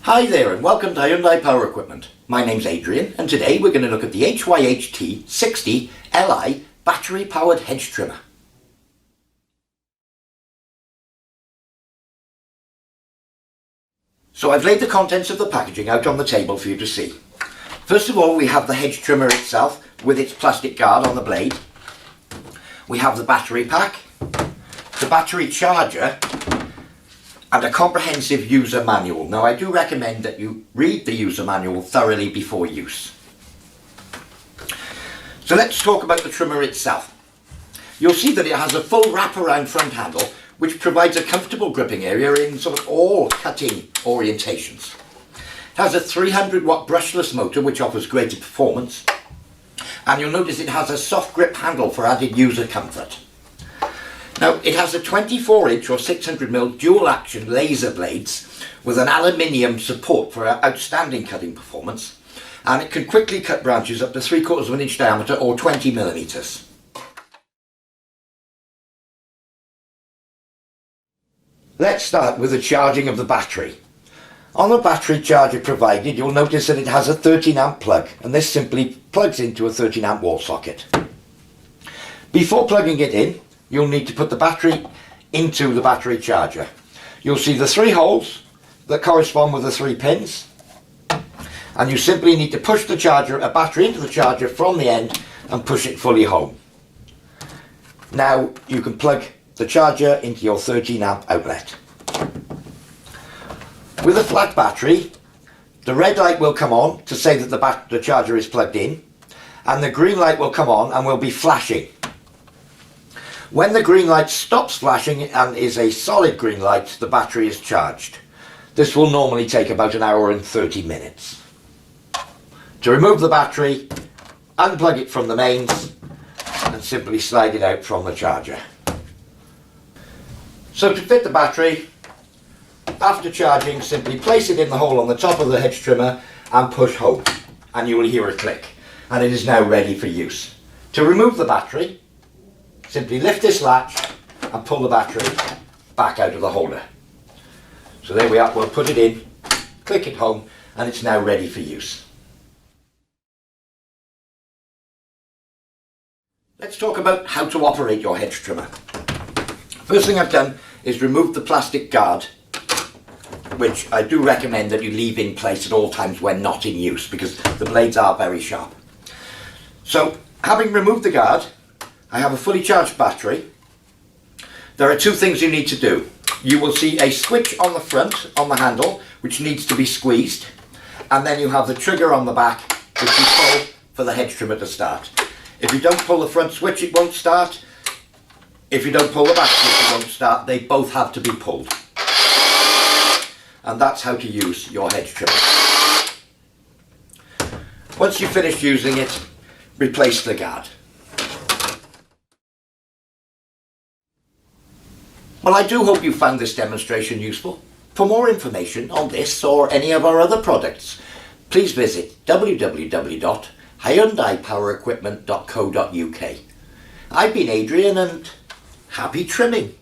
Hi there and welcome to Hyundai Power Equipment. My name's Adrian and today we're going to look at the HYHT60Li battery powered hedge trimmer. So I've laid the contents of the packaging out on the table for you to see. First of all, we have the hedge trimmer itself with its plastic guard on the blade. We have the battery pack, the battery charger and a comprehensive user manual. Now I do recommend that you read the user manual thoroughly before use. So let's talk about the trimmer itself. You'll see that it has a full wraparound front handle which provides a comfortable gripping area in sort of all cutting orientations. It has a 300 watt brushless motor which offers greater performance, and you'll notice it has a soft grip handle for added user comfort. Now it has a 24-inch or 600mm dual action laser blades with an aluminium support for outstanding cutting performance, and it can quickly cut branches up to 3/4 of an inch diameter or 20mm. Let's start with the charging of the battery. On the battery charger provided, you'll notice that it has a 13 amp plug, and this simply plugs into a 13 amp wall socket. Before plugging it in, you'll need to put the battery into the battery charger. You'll see the 3 holes that correspond with the 3 pins, and you simply need to push the battery into the charger from the end and push it fully home. Now you can plug the charger into your 13 amp outlet. With a flat battery, the red light will come on to say that the charger is plugged in, and the green light will come on and will be flashing. When the green light stops flashing and is a solid green light, the battery is charged. This will normally take about 1 hour and 30 minutes. To remove the battery, unplug it from the mains and simply slide it out from the charger. So to fit the battery, after charging, simply place it in the hole on the top of the hedge trimmer and push home, and you will hear a click, and it is now ready for use. To remove the battery, simply lift this latch and pull the battery back out of the holder. So there we are, we'll put it in, click it home, and it's now ready for use. Let's talk about how to operate your hedge trimmer. First thing I've done is remove the plastic guard, which I do recommend that you leave in place at all times when not in use, because the blades are very sharp. So having removed the guard, I have a fully charged battery. There are 2 things you need to do. You will see a switch on the front, on the handle, which needs to be squeezed, and then you have the trigger on the back, which you pull for the hedge trimmer to start. If you don't pull the front switch, it won't start. If you don't pull the back switch, it won't start. They both have to be pulled. And that's how to use your hedge trimmer. Once you've finished using it, replace the guard. Well, I do hope you found this demonstration useful. For more information on this or any of our other products, please visit www.hyundaipowerequipment.co.uk. I've been Adrian and happy trimming.